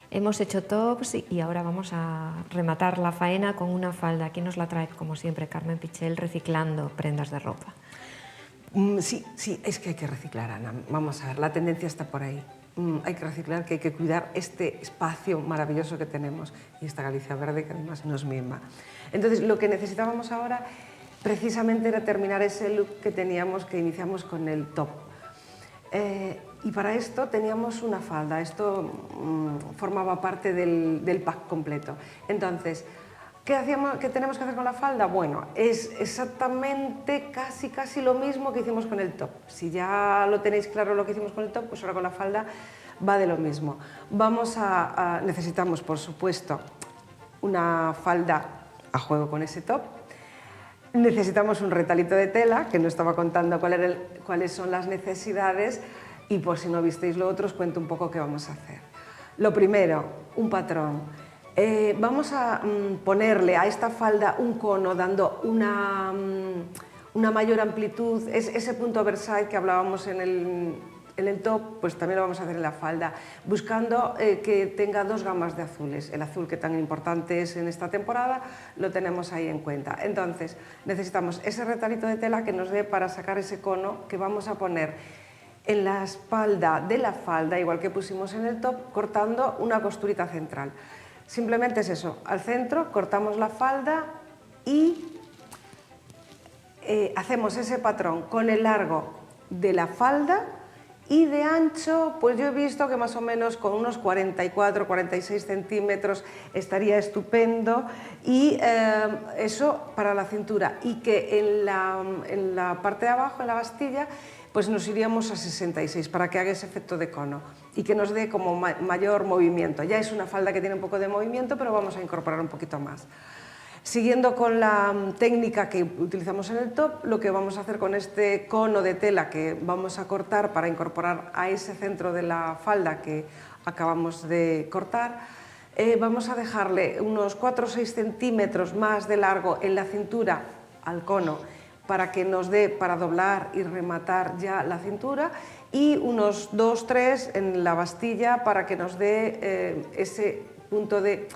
Hemos hecho tops y ahora vamos a rematar la faena con una falda. Aquí nos la trae, como siempre, Carmen Pichel, reciclando prendas de ropa. Sí, es que hay que reciclar, Ana. Vamos a ver, la tendencia está por ahí. Hay que reciclar, que hay que cuidar este espacio maravilloso que tenemos y esta Galicia verde que además nos mima. Entonces, lo que necesitábamos ahora precisamente era terminar ese look que teníamos, que iniciamos con el top. Y para esto teníamos una falda, esto formaba parte del pack completo. Entonces, ¿qué tenemos que hacer con la falda? Bueno, es exactamente casi lo mismo que hicimos con el top. Si ya lo tenéis claro lo que hicimos con el top, pues ahora con la falda va de lo mismo. Necesitamos, por supuesto, una falda a juego con ese top. Necesitamos un retalito de tela, que no estaba contando cuáles son las necesidades, y por si no visteis lo otro, os cuento un poco qué vamos a hacer. Lo primero, un patrón. Vamos a ponerle a esta falda un cono dando una mayor amplitud, ese punto oversize que hablábamos en el top, pues también lo vamos a hacer en la falda, buscando que tenga dos gamas de azules. El azul, que tan importante es en esta temporada, lo tenemos ahí en cuenta. Entonces, necesitamos ese retalito de tela que nos dé para sacar ese cono que vamos a poner en la espalda de la falda, igual que pusimos en el top, cortando una costurita central. Simplemente es eso, al centro cortamos la falda y hacemos ese patrón con el largo de la falda y de ancho, pues yo he visto que más o menos con unos 44-46 centímetros estaría estupendo, y eso para la cintura, y que en la parte de abajo, en la bastilla, pues nos iríamos a 66 para que haga ese efecto de cono y que nos dé como mayor movimiento. Ya es una falda que tiene un poco de movimiento, pero vamos a incorporar un poquito más. Siguiendo con la técnica que utilizamos en el top, lo que vamos a hacer con este cono de tela que vamos a cortar para incorporar a ese centro de la falda que acabamos de cortar, vamos a dejarle unos 4 o 6 centímetros más de largo en la cintura al cono, para que nos dé para doblar y rematar ya la cintura, y unos 2-3 en la bastilla para que nos dé ese punto de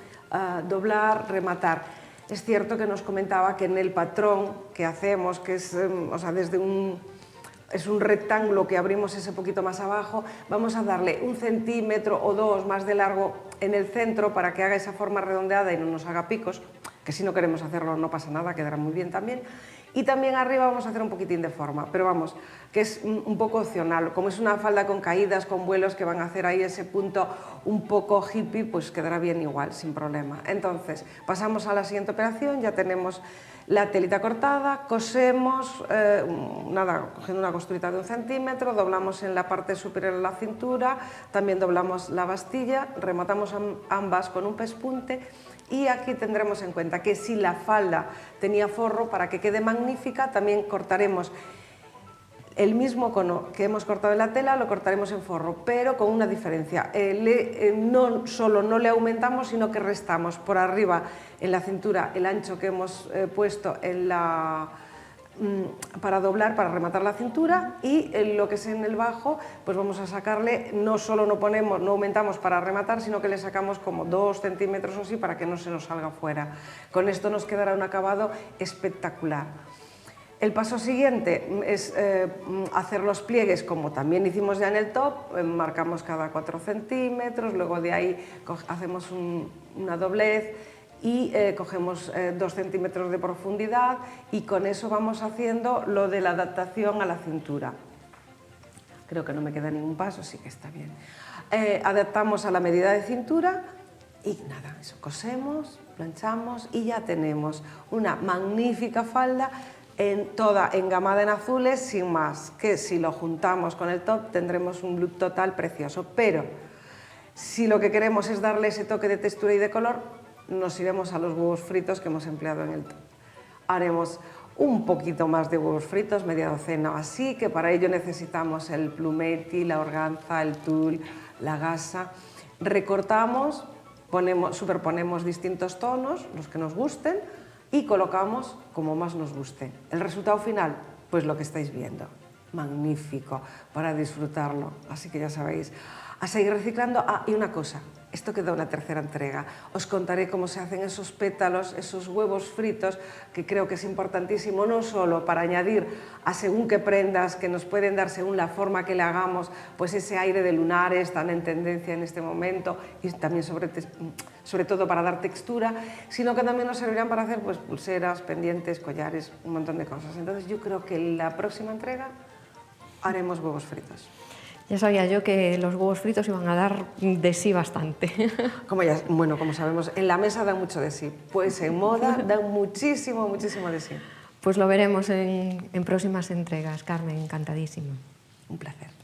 doblar, rematar. Es cierto que nos comentaba que en el patrón que hacemos, que es, es un rectángulo que abrimos ese poquito más abajo, vamos a darle 1 centímetro o 2 más de largo en el centro para que haga esa forma redondeada y no nos haga picos, que si no queremos hacerlo no pasa nada, quedará muy bien también. Y también arriba vamos a hacer un poquitín de forma, pero vamos, que es un poco opcional. Como es una falda con caídas, con vuelos que van a hacer ahí ese punto un poco hippie, pues quedará bien igual, sin problema. Entonces, pasamos a la siguiente operación, ya tenemos la telita cortada, cosemos, cogiendo una costurita de 1 centímetro, doblamos en la parte superior de la cintura, también doblamos la bastilla, rematamos ambas con un pespunte. Y aquí tendremos en cuenta que si la falda tenía forro, para que quede magnífica, también cortaremos el mismo cono que hemos cortado en la tela, lo cortaremos en forro, pero con una diferencia. No solo no le aumentamos, sino que restamos por arriba en la cintura el ancho que hemos puesto para doblar, para rematar la cintura, y lo que es en el bajo, pues vamos a sacarle, no solo no aumentamos para rematar, sino que le sacamos como 2 centímetros o así para que no se nos salga fuera. Con esto nos quedará un acabado espectacular. El paso siguiente es hacer los pliegues como también hicimos ya en el top, marcamos cada 4 centímetros, luego de ahí hacemos una doblez y cogemos 2 centímetros de profundidad, y con eso vamos haciendo lo de la adaptación a la cintura. Creo que no me queda ningún paso, sí que está bien. Adaptamos a la medida de cintura y nada, eso, cosemos, planchamos y ya tenemos una magnífica falda toda engamada en azules, sin más, que si lo juntamos con el top tendremos un look total precioso, pero si lo que queremos es darle ese toque de textura y de color, nos iremos a los huevos fritos que hemos empleado en el top. haremos un poquito más de huevos fritos, media docena o así, que para ello necesitamos el plumetti, la organza, el tul, la gasa. Recortamos, superponemos distintos tonos, los que nos gusten, y colocamos como más nos guste. El resultado final, pues lo que estáis viendo. Magnífico, para disfrutarlo. Así que ya sabéis, a seguir reciclando. Ah, y una cosa, esto queda una tercera entrega. Os contaré cómo se hacen esos pétalos, esos huevos fritos, que creo que es importantísimo, no solo para añadir a según qué prendas que nos pueden dar según la forma que le hagamos, pues ese aire de lunares tan en tendencia en este momento, y también sobre todo para dar textura, sino que también nos servirán para hacer pues pulseras, pendientes, collares, un montón de cosas. Entonces yo creo que en la próxima entrega haremos huevos fritos. Ya sabía yo que los huevos fritos iban a dar de sí bastante. Como sabemos, en la mesa dan mucho de sí, pues en moda dan muchísimo, muchísimo de sí. Pues lo veremos en próximas entregas, Carmen, encantadísimo. Un placer.